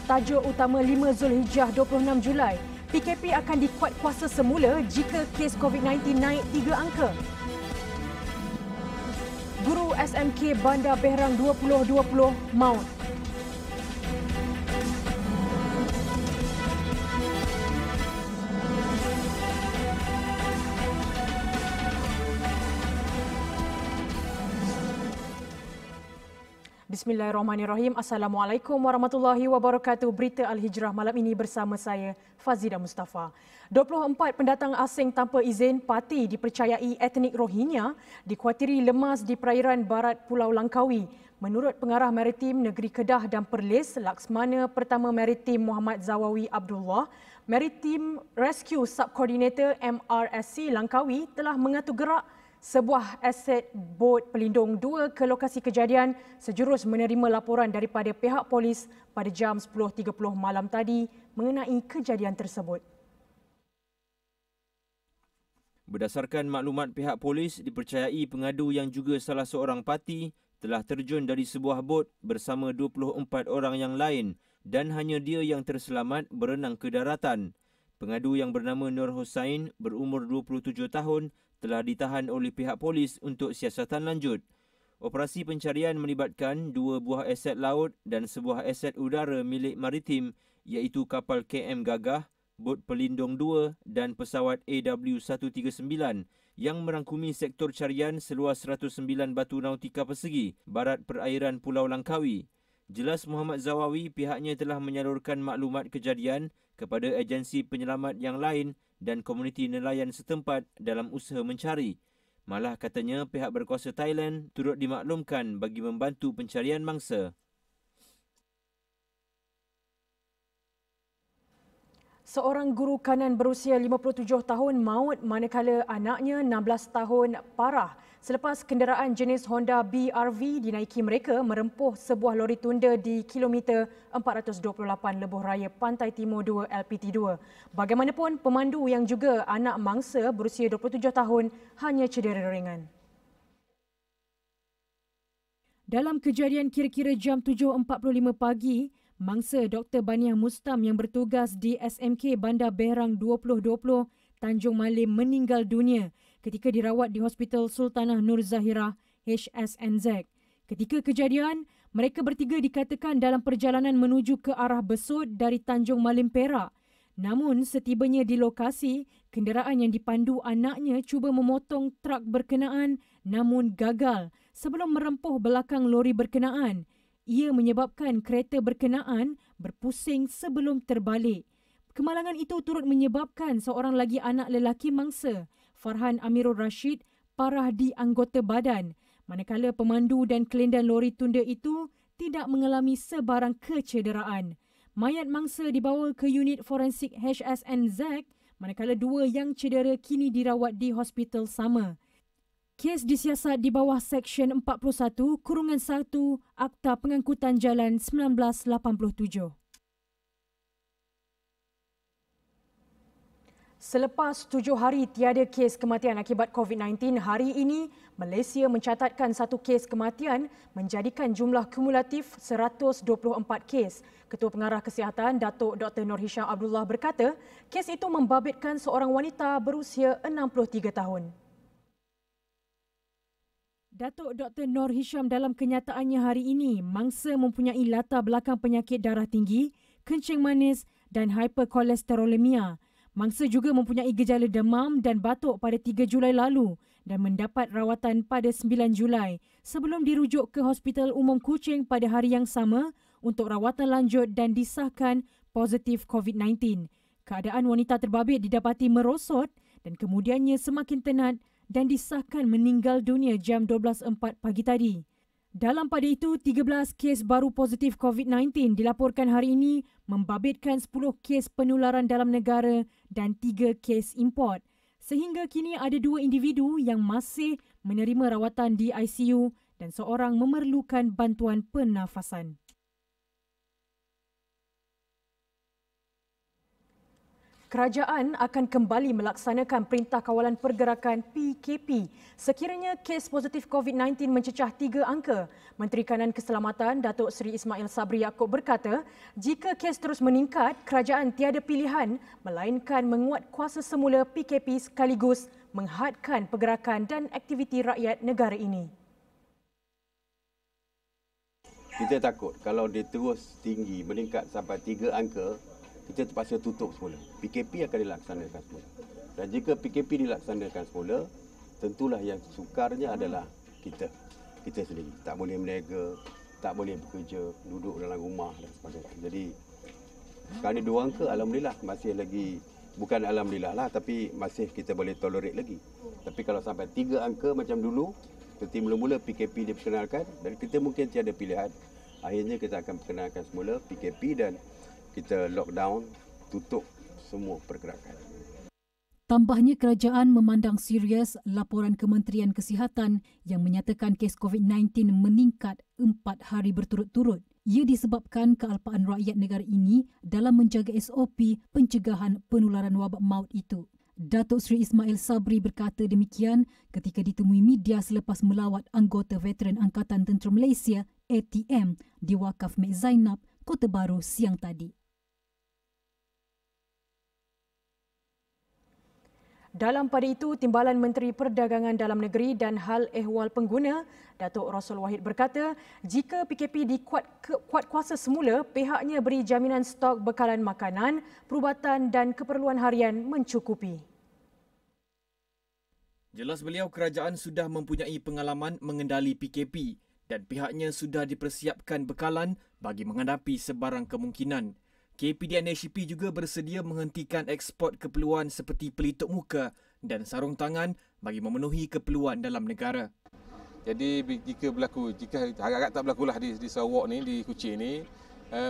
Tajuk utama 5 Zulhijjah 26 Julai. PKP akan dikuat kuasa semula jika kes COVID-19 naik 3 angka. Guru SMK Bandar Berhang 2020 maut. Bismillahirrahmanirrahim. Assalamualaikum warahmatullahi wabarakatuh. Berita Al-Hijrah malam ini bersama saya, Fazida Mustafa. 24 pendatang asing tanpa izin parti dipercayai etnik Rohingya dikhawatiri lemas di perairan barat Pulau Langkawi. Menurut Pengarah Maritim Negeri Kedah dan Perlis, Laksmana Pertama Maritim Muhammad Zawawi Abdullah, Maritim Rescue Subcoordinator MRSC Langkawi telah mengatur gerak sebuah aset bot pelindung 2 ke lokasi kejadian sejurus menerima laporan daripada pihak polis pada jam 10.30 malam tadi mengenai kejadian tersebut. Berdasarkan maklumat pihak polis, dipercayai pengadu yang juga salah seorang parti telah terjun dari sebuah bot bersama 24 orang yang lain dan hanya dia yang terselamat berenang ke daratan. Pengadu yang bernama Nur Hussain berumur 27 tahun telah ditahan oleh pihak polis untuk siasatan lanjut. Operasi pencarian melibatkan 2 buah aset laut dan sebuah aset udara milik maritim iaitu kapal KM Gagah, bot pelindung 2 dan pesawat AW139 yang merangkumi sektor carian seluas 109 batu nautika persegi barat perairan Pulau Langkawi. Jelas Muhammad Zawawi pihaknya telah menyalurkan maklumat kejadian kepada agensi penyelamat yang lain dan komuniti nelayan setempat dalam usaha mencari. Malah katanya pihak berkuasa Thailand turut dimaklumkan bagi membantu pencarian mangsa. Seorang guru kanan berusia 57 tahun maut manakala anaknya 16 tahun parah selepas kenderaan jenis Honda BRV dinaiki mereka merempuh sebuah lori tunda di kilometer 428 Lebuh Raya Pantai Timur 2 LPT2. Bagaimanapun, pemandu yang juga anak mangsa berusia 27 tahun hanya cedera ringan. Dalam kejadian kira-kira jam 7.45 pagi, mangsa Dr. Baniah Mustam yang bertugas di SMK Bandar Berhang 2020 Tanjung Malim meninggal dunia ketika dirawat di Hospital Sultanah Nur Zahirah HSNZ. Ketika kejadian, mereka bertiga dikatakan dalam perjalanan menuju ke arah Besut dari Tanjung Malim Perak. Namun setibanya di lokasi, kenderaan yang dipandu anaknya cuba memotong truk berkenaan namun gagal sebelum merempuh belakang lori berkenaan. Ia menyebabkan kereta berkenaan berpusing sebelum terbalik. Kemalangan itu turut menyebabkan seorang lagi anak lelaki mangsa, Farhan Amirul Rashid, parah di anggota badan, manakala pemandu dan kelendan lori tunda itu tidak mengalami sebarang kecederaan. Mayat mangsa dibawa ke unit forensik HSNZ, manakala 2 yang cedera kini dirawat di hospital sama. Kes disiasat di bawah Seksyen 41-1 Akta Pengangkutan Jalan 1987. Selepas 7 hari tiada kes kematian akibat COVID-19, hari ini Malaysia mencatatkan 1 kes kematian menjadikan jumlah kumulatif 124 kes. Ketua Pengarah Kesihatan Datuk Dr. Nur Hisham Abdullah berkata, kes itu membabitkan seorang wanita berusia 63 tahun. Datuk Dr. Nur Hisham dalam kenyataannya hari ini mangsa mempunyai latar belakang penyakit darah tinggi, kencing manis dan hiperkolesterolemia. Mangsa juga mempunyai gejala demam dan batuk pada 3 Julai lalu dan mendapat rawatan pada 9 Julai sebelum dirujuk ke Hospital Umum Kuching pada hari yang sama untuk rawatan lanjut dan disahkan positif COVID-19. Keadaan wanita terbabit didapati merosot dan kemudiannya semakin tenat dan disahkan meninggal dunia jam 12.04 pagi tadi. Dalam pada itu, 13 kes baru positif COVID-19 dilaporkan hari ini membabitkan 10 kes penularan dalam negara dan 3 kes import. Sehingga kini ada 2 individu yang masih menerima rawatan di ICU dan seorang memerlukan bantuan pernafasan. Kerajaan akan kembali melaksanakan Perintah Kawalan Pergerakan PKP sekiranya kes positif COVID-19 mencecah 3 angka. Menteri Kanan Keselamatan Datuk Seri Ismail Sabri Yaakob berkata, jika kes terus meningkat, kerajaan tiada pilihan melainkan menguat kuasa semula PKP sekaligus menghadkan pergerakan dan aktiviti rakyat negara ini. Kita takut kalau dia terus tinggi, meningkat sampai 3 angka, kita terpaksa tutup semula. PKP akan dilaksanakan semula. Dan jika PKP dilaksanakan semula, tentulah yang sukarnya adalah kita sendiri. Tak boleh berniaga, tak boleh bekerja, duduk dalam rumah dan sebagainya. Jadi, sekarang ni 2 angka, alhamdulillah masih lagi, bukan alhamdulillah lah, tapi masih kita boleh tolerate lagi. Tapi kalau sampai 3 angka macam dulu, seperti mula-mula PKP diperkenalkan dan kita mungkin tiada pilihan. Akhirnya kita akan perkenalkan semula PKP dan kita lockdown, tutup semua pergerakan. Tambahnya, kerajaan memandang serius laporan Kementerian Kesihatan yang menyatakan kes COVID-19 meningkat 4 hari berturut-turut. Ia disebabkan kealpaan rakyat negara ini dalam menjaga SOP pencegahan penularan wabak maut itu. Datuk Seri Ismail Sabri berkata demikian ketika ditemui media selepas melawat anggota veteran Angkatan Tentera Malaysia ATM di Wakaf Mek Zainab, Kota Baru siang tadi. Dalam pada itu, Timbalan Menteri Perdagangan Dalam Negeri dan Hal Ehwal Pengguna, Datuk Rasul Wahid berkata, jika PKP dikuat kuasa semula, pihaknya beri jaminan stok bekalan makanan, perubatan dan keperluan harian mencukupi. Jelas beliau, kerajaan sudah mempunyai pengalaman mengendali PKP dan pihaknya sudah dipersiapkan bekalan bagi menghadapi sebarang kemungkinan. KPDNHP juga bersedia menghentikan ekspor keperluan seperti pelitup muka dan sarung tangan bagi memenuhi keperluan dalam negara. Jadi jika harap tak berlakulah di Sarawak ni, di Kuching ni,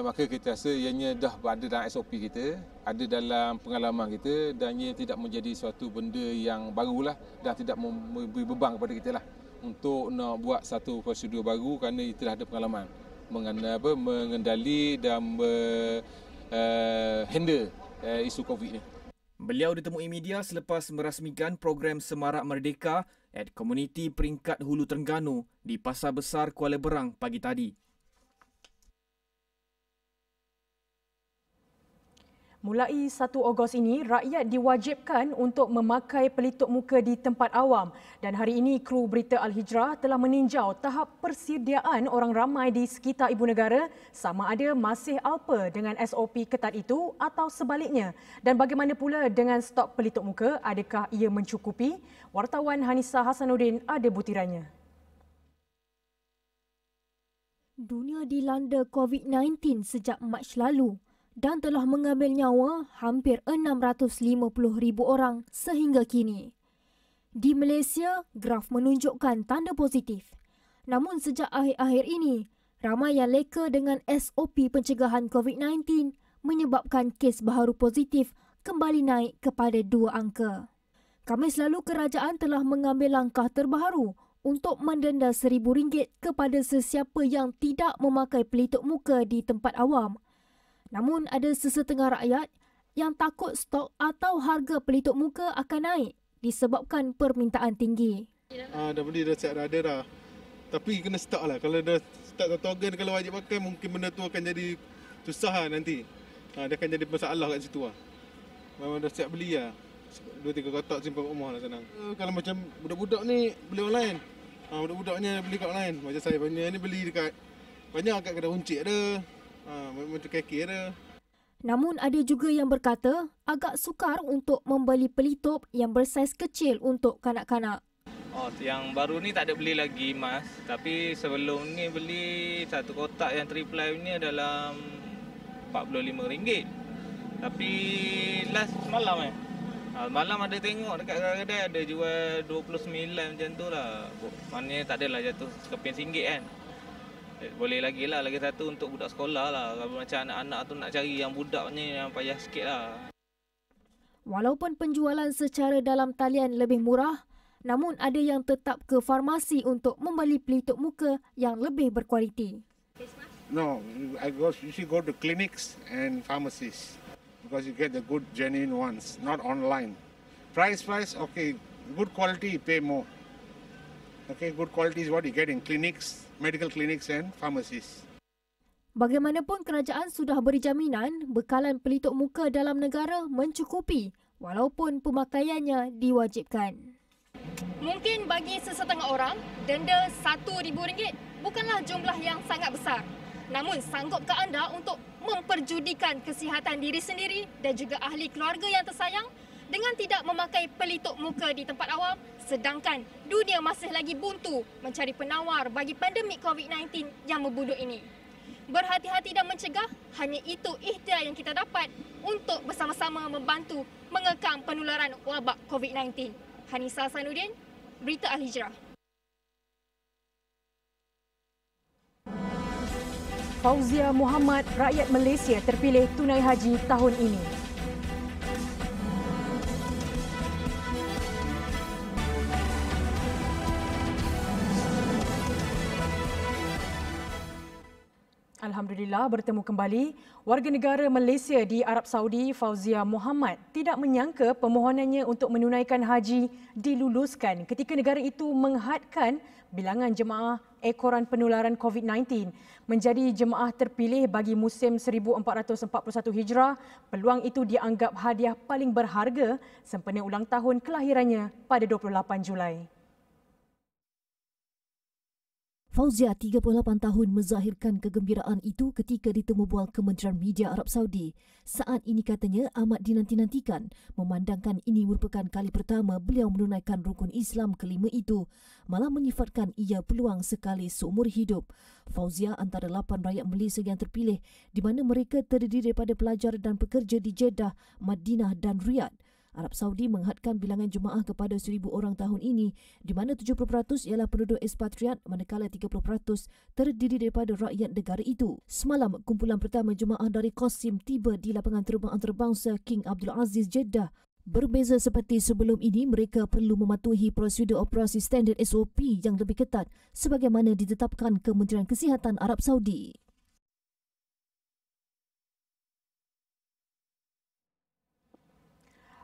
maka kita rasa ianya dah ada dalam SOP kita, ada dalam pengalaman kita dan ia tidak menjadi suatu benda yang barulah dan tidak memberi beban kepada kita lah untuk nak buat satu prosedur baru kerana telah ada pengalaman mengendali dan handle isu COVID ni. Beliau ditemui media selepas merasmikan program Semarak Merdeka at Komuniti Peringkat Hulu Terengganu di Pasar Besar Kuala Berang pagi tadi. Mulai 1 Ogos ini, rakyat diwajibkan untuk memakai pelitup muka di tempat awam dan hari ini kru Berita Al-Hijrah telah meninjau tahap persediaan orang ramai di sekitar ibu negara sama ada masih alpa dengan SOP ketat itu atau sebaliknya dan bagaimana pula dengan stok pelitup muka, adakah ia mencukupi? Wartawan Hanisa Hasanuddin ada butirannya. Dunia dilanda COVID-19 sejak Mac lalu dan telah mengambil nyawa hampir 650,000 orang sehingga kini. Di Malaysia, graf menunjukkan tanda positif. Namun sejak akhir-akhir ini, ramai yang leka dengan SOP pencegahan COVID-19 menyebabkan kes baharu positif kembali naik kepada 2 angka. Khamis lalu, kerajaan telah mengambil langkah terbaharu untuk mendenda RM1,000 kepada sesiapa yang tidak memakai pelitup muka di tempat awam. Namun ada sesetengah rakyat yang takut stok atau harga pelitup muka akan naik disebabkan permintaan tinggi. Dah beli dah siap dah ada dah. Tapi kena stok lah. Kalau dah stok satu organ kalau wajib pakai mungkin benda tu akan jadi susah lah nanti. Dia akan jadi masalah kat situ lah. Memang dah siap beli lah. 2-3 kotak simpan kat rumah lah senang. Kalau macam budak-budak ni beli online. Budak-budaknya beli kat online. Macam saya punya ni beli dekat banyak kat kedai runcit ada. Macam kaki ada. Namun ada juga yang berkata agak sukar untuk membeli pelitup yang bersaiz kecil untuk kanak-kanak. Yang baru ni tak ada beli lagi mas. Tapi sebelum ni beli satu kotak yang triple ni dalam RM45. Tapi last malam malam ada tengok dekat kedai ada jual 29 macam tu lah. Maknanya tak adalah jatuh sekeping RM1 kan. Boleh lagi lah, lagi satu untuk budak sekolah lah. Kalau macam anak-anak tu nak cari yang budak ni yang payah sikit lah. Walaupun penjualan secara dalam talian lebih murah, namun ada yang tetap ke farmasi untuk membeli pelitup muka yang lebih berkualiti. No, I usually go to clinics and pharmacies. because you get the good genuine ones, not online. Price, okay, good quality, you pay more. Okay, good quality is what you get in clinics, medical clinics and pharmacies. Bagaimanapun kerajaan sudah beri jaminan bekalan pelitup muka dalam negara mencukupi walaupun pemakaiannya diwajibkan. Mungkin bagi sesetengah orang, denda RM1,000 bukanlah jumlah yang sangat besar. Namun sanggupkah anda untuk memperjudikan kesihatan diri sendiri dan juga ahli keluarga yang tersayang dengan tidak memakai pelitup muka di tempat awam, sedangkan dunia masih lagi buntu mencari penawar bagi pandemik COVID-19 yang membunuh ini? Berhati-hati dan mencegah, hanya itu ikhtiar yang kita dapat untuk bersama-sama membantu mengekang penularan wabak COVID-19. Hanisa Sanuddin, Berita Al-Hijrah. Fauzia Muhammad, rakyat Malaysia terpilih tunai haji tahun ini. Alhamdulillah bertemu kembali. Warga negara Malaysia di Arab Saudi, Fauzia Muhammad, tidak menyangka permohonannya untuk menunaikan haji diluluskan ketika negara itu menghadkan bilangan jemaah ekoran penularan COVID-19 menjadi jemaah terpilih bagi musim 1441 Hijrah. Peluang itu dianggap hadiah paling berharga sempena ulang tahun kelahirannya pada 28 Julai. Fauzia, 38 tahun, menzahirkan kegembiraan itu ketika ditemu bual Kementerian Media Arab Saudi. Saat ini katanya amat dinanti-nantikan, memandangkan ini merupakan kali pertama beliau menunaikan rukun Islam kelima itu, malah menyifatkan ia peluang sekali seumur hidup. Fauzia antara 8 rakyat Malaysia yang terpilih, di mana mereka terdiri daripada pelajar dan pekerja di Jeddah, Madinah dan Riyadh. Arab Saudi menghadkan bilangan jemaah kepada 1,000 orang tahun ini, di mana 70% ialah penduduk ekspatriat manakala 30% terdiri daripada rakyat negara itu. Semalam, kumpulan pertama jemaah dari Qasim tiba di lapangan terbang antarabangsa King Abdul Aziz Jeddah. Berbeza seperti sebelum ini, mereka perlu mematuhi prosedur operasi standard SOP yang lebih ketat sebagaimana ditetapkan Kementerian Kesihatan Arab Saudi.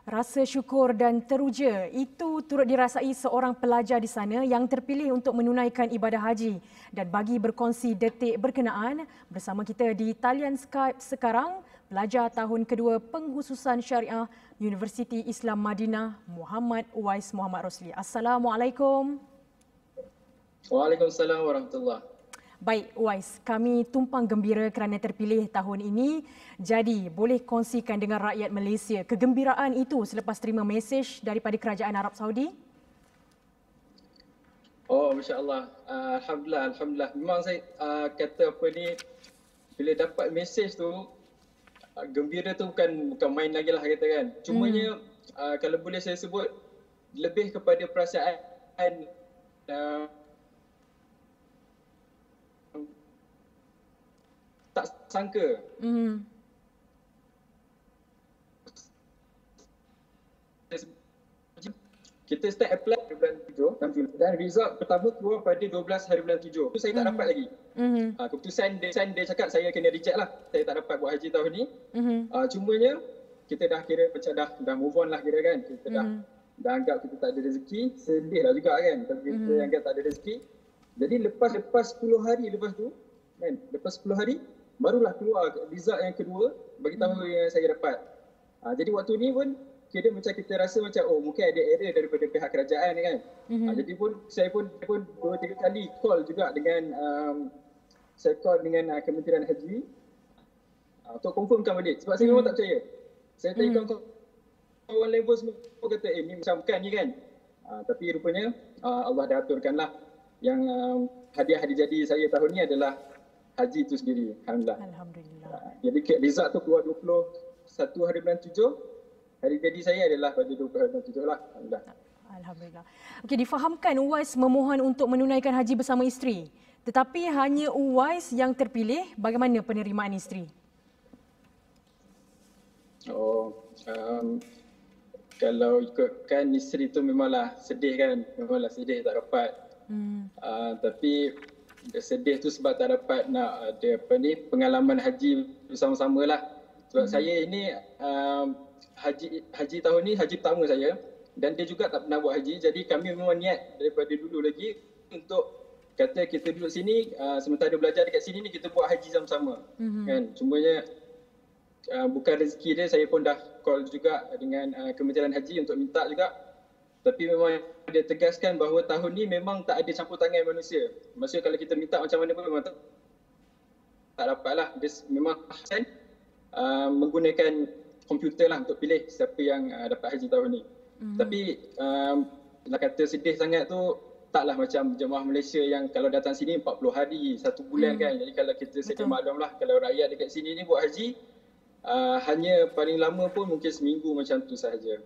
Rasa syukur dan teruja itu turut dirasai seorang pelajar di sana yang terpilih untuk menunaikan ibadah haji. Dan bagi berkongsi detik berkenaan, bersama kita di talian Skype sekarang, pelajar tahun kedua Pengkhususan Syariah Universiti Islam Madinah, Muhammad Uwais Muhammad Rosli. Assalamualaikum. Waalaikumsalam warahmatullahi. Baik, Uwais, kami tumpang gembira kerana terpilih tahun ini. Jadi, boleh kongsikan dengan rakyat Malaysia kegembiraan itu selepas terima mesej daripada Kerajaan Arab Saudi? Oh, masya-Allah. Alhamdulillah. Memang saya kata apa ni, bila dapat mesej tu, gembira tu bukan main lagi lah kata kan. Cumanya kalau boleh saya sebut, lebih kepada perasaan tak sangka. Kita start apply bulan 7 dan result pertama keluar pada 12 hari bulan 7. Itu saya tak dapat lagi. Keputusan dia cakap saya kena reject lah. Saya tak dapat buat haji tahun ni. Cumanya kita dah kira macam dah move on lah kira kan. Kita dah anggap kita tak ada rezeki. Sedih lah juga kan kalau kita anggap tak ada rezeki. Jadi lepas 10 hari lepas tu kan, lepas 10 hari barulah keluar result yang kedua bagi tahun yang saya dapat. Jadi waktu ni pun kira macam kita rasa macam mungkin ada error daripada pihak kerajaan kan. Jadi saya pun 2-3 kali call juga dengan saya call dengan Kementerian Haji untuk confirmkan balik sebab saya memang tak percaya. Saya tanya kawan level semua kata ni macam bukan ni kan. Tapi rupanya Allah dah aturkanlah yang hadiah jadi saya tahun ni adalah haji itu sendiri. Alhamdulillah. Jadi result tu keluar 21 hari bulan 7. Hari jadi saya adalah pada 20 hari bulan 7 lah. Alhamdulillah. Okey, difahamkan Uwais memohon untuk menunaikan haji bersama isteri. Tetapi hanya Uwais yang terpilih. Bagaimana penerimaan isteri? Kalau ikutkan isteri tu memanglah sedih kan. Memanglah sedih tak dapat. Tapi sedih tu sebab tak dapat nak ada pengalaman haji bersama-sama lah. Sebab saya ini haji tahun ni haji pertama saya dan dia juga tak pernah buat haji. Jadi kami memang niat daripada dulu lagi untuk kata kita duduk sini sementara belajar dekat sini ni kita buat haji sama-sama. Kan? Cumanya bukan rezeki dia, saya pun dah call juga dengan Kementerian Haji untuk minta juga. Tapi memang dia tegaskan bahawa tahun ni memang tak ada campur tangan manusia. Maksudnya kalau kita minta macam mana pun memang tak dapat lah. Dia memang menggunakan komputer lah untuk pilih siapa yang dapat haji tahun ni. Tapi nak kata sedih sangat tu, taklah macam jemaah Malaysia yang kalau datang sini 40 hari, 1 bulan kan. Jadi kalau kita sedia maklum lah, kalau rakyat dekat sini ni buat haji, hanya paling lama pun mungkin seminggu macam tu sahaja.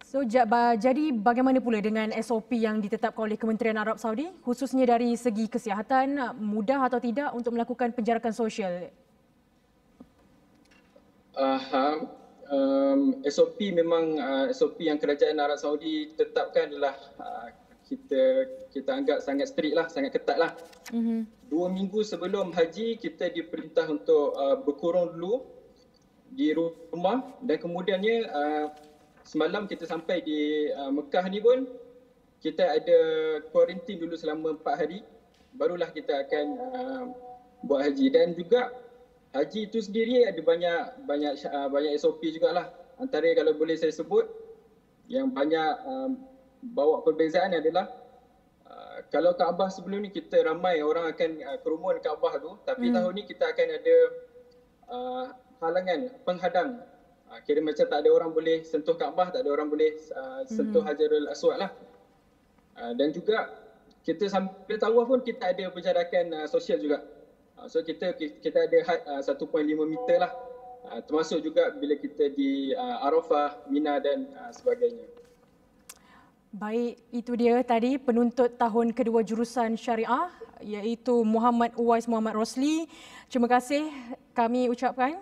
So, jadi bagaimana pula dengan SOP yang ditetapkan oleh Kementerian Arab Saudi, khususnya dari segi kesihatan, mudah atau tidak untuk melakukan penjarakan sosial? SOP memang SOP yang kerajaan Arab Saudi tetapkan adalah kita anggap sangat strict lah, sangat ketat lah. 2 minggu sebelum haji kita diperintah untuk berkurung dulu di rumah dan kemudiannya semalam kita sampai di Mekah ni pun kita ada kuarantin dulu selama 4 hari barulah kita akan buat haji. Dan juga haji itu sendiri ada banyak SOP jugalah. Antara kalau boleh saya sebut yang banyak bawa perbezaan adalah kalau Kaabah sebelum ni kita ramai orang akan kerumun Kaabah tu, tapi tahun ni kita akan ada halangan, penghadang. Kira macam tak ada orang boleh sentuh Kaabah, tak ada orang boleh sentuh Hajarul Aswad lah. Dan juga kita sambil tawaf pun kita ada penjarakan sosial juga. So kita ada had 1.5 meter lah. Termasuk juga bila kita di Arafah, Mina dan sebagainya. Baik, itu dia tadi penuntut tahun kedua jurusan syariah iaitu Muhammad Uwais Muhammad Rosli. Terima kasih kami ucapkan.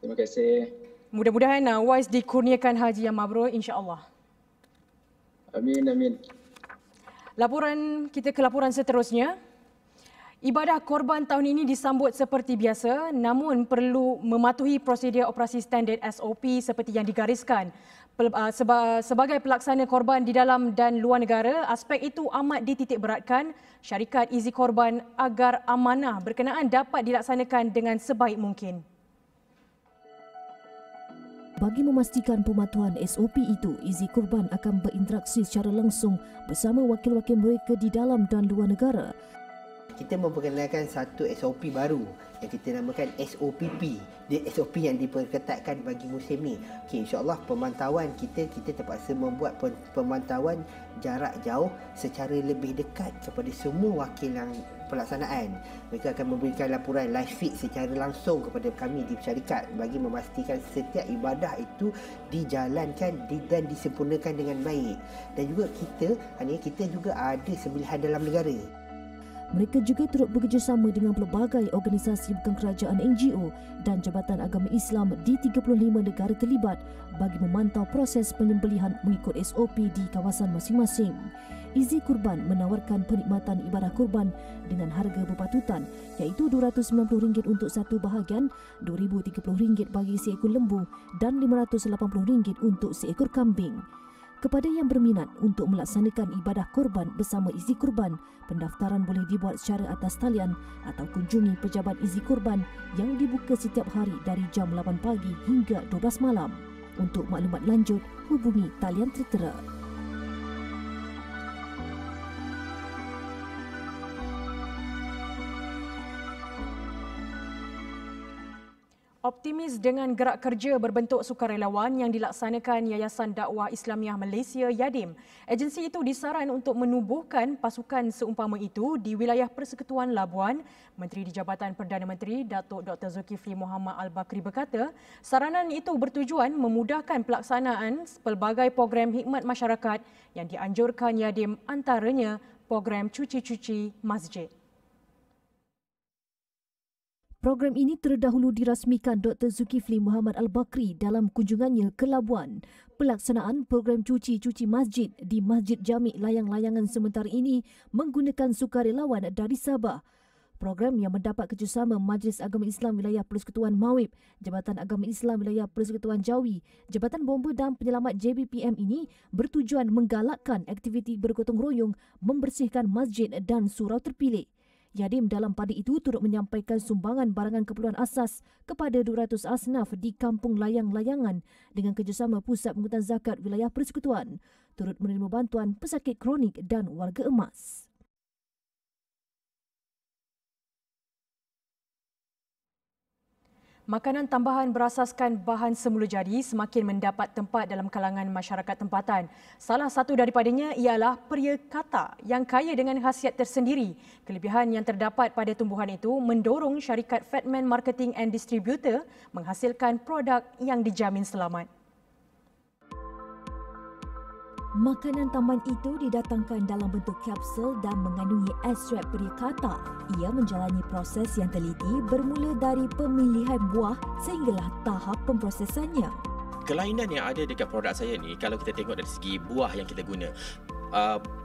Terima kasih. Mudah-mudahan Uwais dikurniakan haji yang mabrur insya-Allah. Amin, amin. Kita ke laporan seterusnya. Ibadah korban tahun ini disambut seperti biasa namun perlu mematuhi prosedur operasi standard SOP seperti yang digariskan. Sebagai pelaksana korban di dalam dan luar negara, aspek itu amat dititikberatkan syarikat Izi Korban agar amanah berkenaan dapat dilaksanakan dengan sebaik mungkin. Bagi memastikan pematuhan SOP itu, Izi Korban akan berinteraksi secara langsung bersama wakil-wakil mereka di dalam dan luar negara. Kita memperkenalkan satu SOP baru yang kita namakan SOPP. Dia SOP yang diperketatkan bagi musim ni. Okey, insya-Allah pemantauan kita terpaksa membuat pemantauan jarak jauh secara lebih dekat kepada semua wakil yang pelaksanaan. Mereka akan memberikan laporan live feed secara langsung kepada kami di syarikat bagi memastikan setiap ibadah itu dijalankan dan disempurnakan dengan baik. Dan juga kita juga ada sembilan dalam negara. Mereka juga turut bekerjasama dengan pelbagai organisasi bukan kerajaan NGO dan Jabatan Agama Islam di 35 negara terlibat bagi memantau proses penyembelihan mengikut SOP di kawasan masing-masing. Izi Korban menawarkan penikmatan ibadah kurban dengan harga berpatutan iaitu RM290 untuk satu bahagian, RM2,030 bagi seekor lembu dan RM580 untuk seekor kambing. Kepada yang berminat untuk melaksanakan ibadah korban bersama Izi Korban, pendaftaran boleh dibuat secara atas talian atau kunjungi pejabat Izi Korban yang dibuka setiap hari dari jam 8 pagi hingga 12 malam. Untuk maklumat lanjut, hubungi talian tertera. Optimis dengan gerak kerja berbentuk sukarelawan yang dilaksanakan Yayasan Dakwah Islamiah Malaysia Yadim. Agensi itu disaran untuk menubuhkan pasukan seumpama itu di wilayah Persekutuan Labuan. Menteri di Jabatan Perdana Menteri Datuk Dr. Zulkifli Muhammad Al-Bakri berkata, saranan itu bertujuan memudahkan pelaksanaan pelbagai program khidmat masyarakat yang dianjurkan Yadim, antaranya program cuci-cuci masjid. Program ini terdahulu dirasmikan Dr. Zulkifli Muhammad Al-Bakri dalam kunjungannya ke Labuan. Pelaksanaan program cuci-cuci masjid di Masjid Jami' Layang-Layangan sementara ini menggunakan sukarelawan dari Sabah. Program yang mendapat kerjasama Majlis Agama Islam Wilayah Persekutuan Mawib, Jabatan Agama Islam Wilayah Persekutuan Jawi, Jabatan Bomba dan Penyelamat JBPM ini bertujuan menggalakkan aktiviti bergotong royong membersihkan masjid dan surau terpilih. Yadim dalam pada itu turut menyampaikan sumbangan barangan keperluan asas kepada 200 asnaf di Kampung Layang-Layangan dengan kerjasama Pusat Pengutan Zakat Wilayah Persekutuan, turut menerima bantuan pesakit kronik dan warga emas. Makanan tambahan berasaskan bahan semula jadi semakin mendapat tempat dalam kalangan masyarakat tempatan. Salah satu daripadanya ialah peria kata yang kaya dengan khasiat tersendiri. Kelebihan yang terdapat pada tumbuhan itu mendorong syarikat Fatman Marketing and Distributor menghasilkan produk yang dijamin selamat. Makanan tambahan itu didatangkan dalam bentuk kapsul dan mengandungi ekstrak peria kata. Ia menjalani proses yang teliti bermula dari pemilihan buah sehinggalah tahap pemprosesannya. Kelainan yang ada dekat produk saya ni, kalau kita tengok dari segi buah yang kita guna,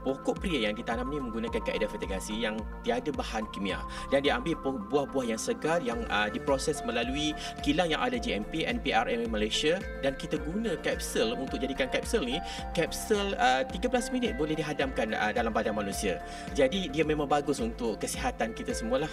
pokok peria yang ditanam ni menggunakan kaedah fertigasi yang tiada bahan kimia dan dia ambil buah-buah yang segar yang diproses melalui kilang yang ada GMP NPRM Malaysia, dan kita guna kapsul untuk jadikan kapsul ni, kapsul 13 minit boleh dihadamkan dalam badan manusia. Jadi dia memang bagus untuk kesihatan kita semualah.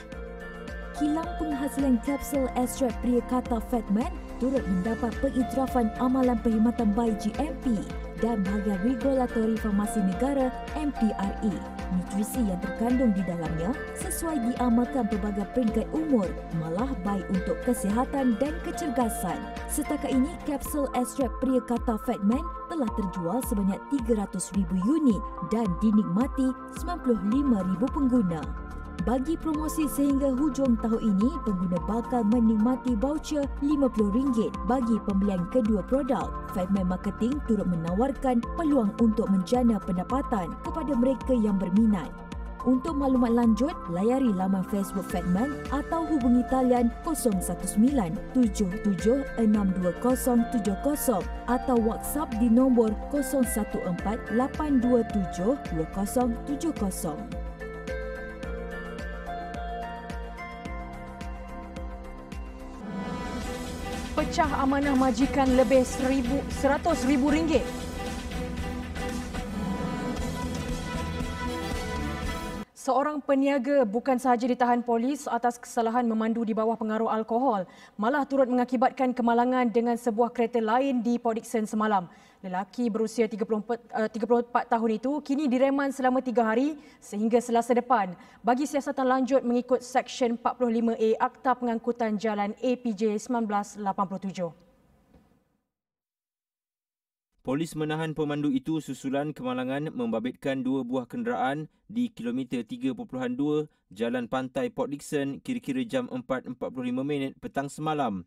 Kilang penghasilan kapsul ekstrak peria kata Fatman turut mendapat pengiktirafan Amalan Perkhidmatan Bayi GMP dan Bahagian Regulatori Farmasi Negara MPRE. Nutrisi yang terkandung di dalamnya sesuai diamalkan pelbagai peringkat umur, malah baik untuk kesihatan dan kecergasan. Setakat ini, kapsul ekstrak peria kata Fatman telah terjual sebanyak 300,000 unit dan dinikmati 95,000 pengguna. Bagi promosi sehingga hujung tahun ini, pengguna bakal menikmati voucher RM50 bagi pembelian kedua produk. Fatman Marketing turut menawarkan peluang untuk menjana pendapatan kepada mereka yang berminat. Untuk maklumat lanjut, layari laman Facebook Fatman atau hubungi talian 01977620070 atau WhatsApp di nombor 0148272070. Pecah amanah majikan lebih RM100,000. Seorang peniaga bukan sahaja ditahan polis atas kesalahan memandu di bawah pengaruh alkohol, malah turut mengakibatkan kemalangan dengan sebuah kereta lain di Port Dickson semalam. Lelaki berusia 34 tahun itu kini direman selama 3 hari sehingga Selasa depan bagi siasatan lanjut mengikut Seksyen 45A Akta Pengangkutan Jalan APJ 1987. Polis menahan pemandu itu susulan kemalangan membabitkan 2 buah kenderaan di kilometer 3.2 Jalan Pantai Port Dickson kira-kira jam 4.45 petang semalam.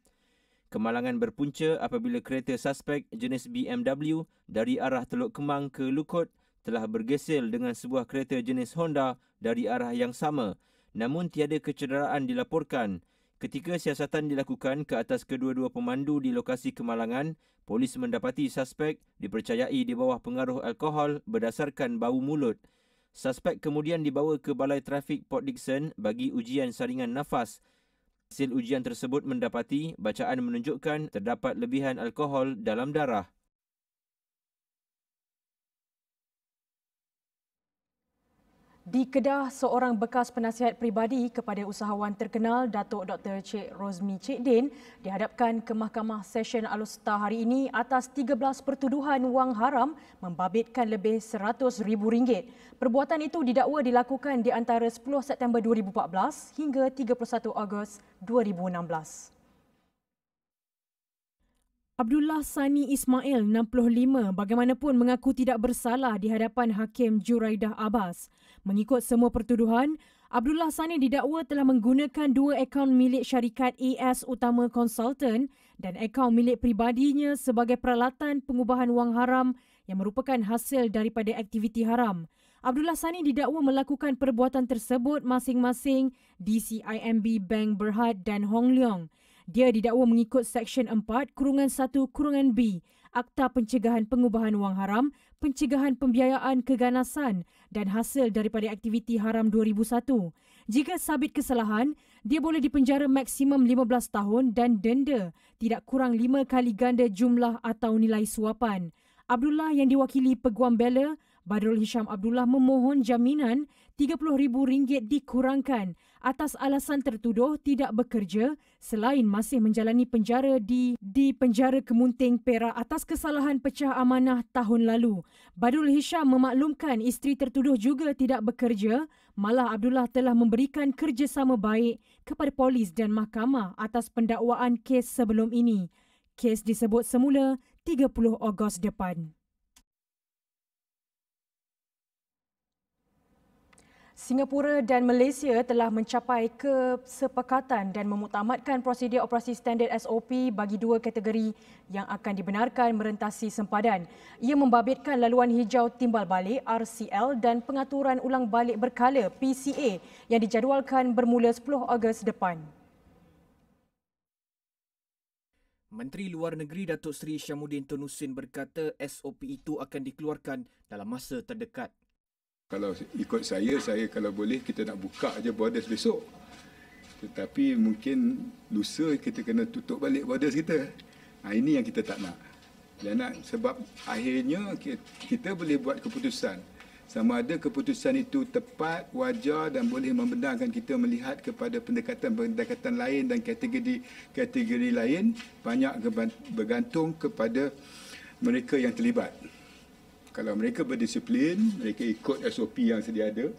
Kemalangan berpunca apabila kereta suspek jenis BMW dari arah Teluk Kemang ke Lukut telah bergesel dengan sebuah kereta jenis Honda dari arah yang sama. Namun tiada kecederaan dilaporkan. Ketika siasatan dilakukan ke atas kedua-dua pemandu di lokasi kemalangan, polis mendapati suspek dipercayai di bawah pengaruh alkohol berdasarkan bau mulut. Suspek kemudian dibawa ke Balai Trafik Port Dickson bagi ujian saringan nafas. Hasil ujian tersebut mendapati bacaan menunjukkan terdapat lebihan alkohol dalam darah. Di Kedah, seorang bekas penasihat peribadi kepada usahawan terkenal Datuk Dr. Cik Rozmi Cik Din dihadapkan ke Mahkamah Session Alustar hari ini atas 13 pertuduhan wang haram membabitkan lebih RM100,000. Perbuatan itu didakwa dilakukan di antara 10 September 2014 hingga 31 Ogos 2016. Abdullah Sani Ismail, 65, bagaimanapun mengaku tidak bersalah di hadapan Hakim Juraidah Abbas. Mengikut semua pertuduhan, Abdullah Sani didakwa telah menggunakan 2 akaun milik syarikat AS Utama Consultant dan akaun milik peribadinya sebagai peralatan pengubahan wang haram yang merupakan hasil daripada aktiviti haram. Abdullah Sani didakwa melakukan perbuatan tersebut masing-masing di CIMB Bank Berhad dan Hong Leong. Dia didakwa mengikut Seksyen 4-1-B Akta Pencegahan Pengubahan Wang Haram, Pencegahan Pembiayaan Keganasan dan hasil daripada aktiviti haram 2001. Jika sabit kesalahan, dia boleh dipenjara maksimum 15 tahun dan denda tidak kurang 5 kali ganda jumlah atau nilai suapan. Abdullah yang diwakili Peguam Bela, Badrul Hisham Abdullah memohon jaminan RM30,000 dikurangkan atas alasan tertuduh tidak bekerja selain masih menjalani penjara di penjara Kemunting, Perak atas kesalahan pecah amanah tahun lalu. Badrul Hisham memaklumkan isteri tertuduh juga tidak bekerja, malah Abdullah telah memberikan kerjasama baik kepada polis dan mahkamah atas pendakwaan kes sebelum ini. Kes disebut semula 30 Ogos depan. Singapura dan Malaysia telah mencapai kesepakatan dan memuktamadkan prosedur operasi standard SOP bagi dua kategori yang akan dibenarkan merentasi sempadan. Ia membabitkan laluan hijau timbal balik RCL dan pengaturan ulang balik berkala PCA yang dijadualkan bermula 10 Ogos depan. Menteri Luar Negeri Datuk Seri Syamuddin Tun Hussein berkata SOP itu akan dikeluarkan dalam masa terdekat. Kalau ikut saya kalau boleh kita nak buka aja borders besok. Tetapi mungkin lusa kita kena tutup balik borders kita. Ini yang kita tak nak. Sebab akhirnya kita boleh buat keputusan. Sama ada keputusan itu tepat, wajar dan boleh membenarkan kita melihat kepada pendekatan lain dan kategori lain, banyak bergantung kepada mereka yang terlibat. Kalau mereka berdisiplin, mereka ikut SOP yang sedia ada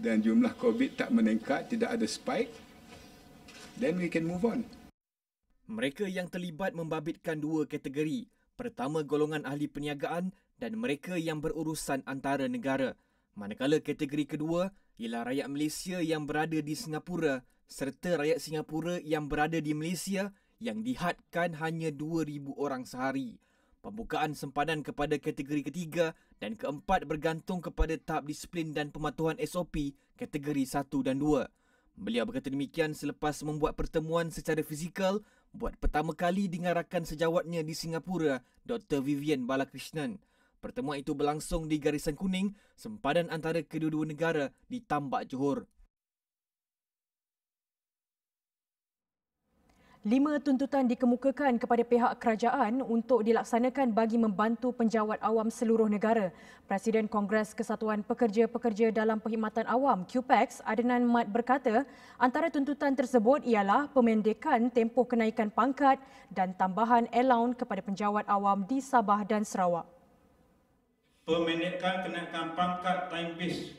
dan jumlah COVID tak meningkat, tidak ada spike, then we can move on. Mereka yang terlibat membabitkan dua kategori. Pertama, golongan ahli perniagaan dan mereka yang berurusan antara negara. Manakala kategori kedua ialah rakyat Malaysia yang berada di Singapura serta rakyat Singapura yang berada di Malaysia yang dihadkan hanya 2,000 orang sehari. Pembukaan sempadan kepada kategori ketiga dan keempat bergantung kepada tahap disiplin dan pematuhan SOP kategori 1 dan 2. Beliau berkata demikian selepas membuat pertemuan secara fizikal buat pertama kali dengan rakan sejawatnya di Singapura, Dr. Vivian Balakrishnan. Pertemuan itu berlangsung di Garisan Kuning, sempadan antara kedua-dua negara di Tambak Johor. 5 tuntutan dikemukakan kepada pihak kerajaan untuk dilaksanakan bagi membantu penjawat awam seluruh negara. Presiden Kongres Kesatuan Pekerja-Pekerja dalam Perkhidmatan Awam QPEX, Adnan Mat berkata, antara tuntutan tersebut ialah pemendekan tempoh kenaikan pangkat dan tambahan allowance kepada penjawat awam di Sabah dan Sarawak. Pemendekan kenaikan pangkat time base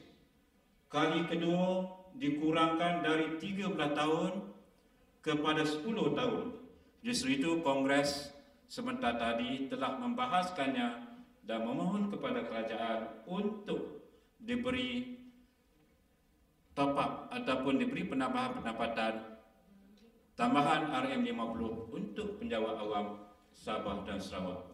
kali kedua dikurangkan dari 13 tahun kepada 10 tahun. Justru itu Kongres sebentar tadi telah membahaskannya dan memohon kepada kerajaan untuk diberi top up ataupun diberi penambahan pendapatan tambahan RM50 untuk penjawat awam Sabah dan Sarawak.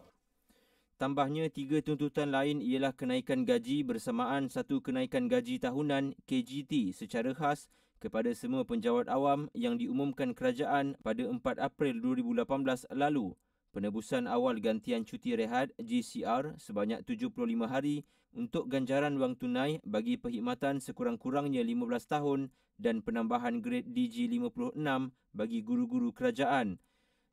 Tambahnya, 3 tuntutan lain ialah kenaikan gaji bersamaan satu kenaikan gaji tahunan KGT secara khas kepada semua penjawat awam yang diumumkan kerajaan pada 4 April 2018 lalu, penebusan awal gantian cuti rehat GCR sebanyak 75 hari untuk ganjaran wang tunai bagi perkhidmatan sekurang-kurangnya 15 tahun dan penambahan grade DG 56 bagi guru-guru kerajaan.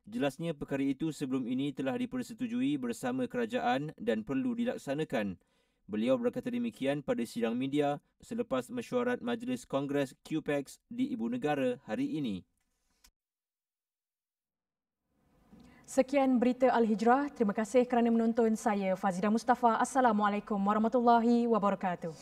Jelasnya perkara itu sebelum ini telah dipersetujui bersama kerajaan dan perlu dilaksanakan. Beliau berkata demikian pada sidang media selepas mesyuarat Majlis Kongres QPEX di Ibu Negara hari ini. Sekian berita Al-Hijrah. Terima kasih kerana menonton. Saya Fazidah Mustafa. Assalamualaikum warahmatullahi wabarakatuh.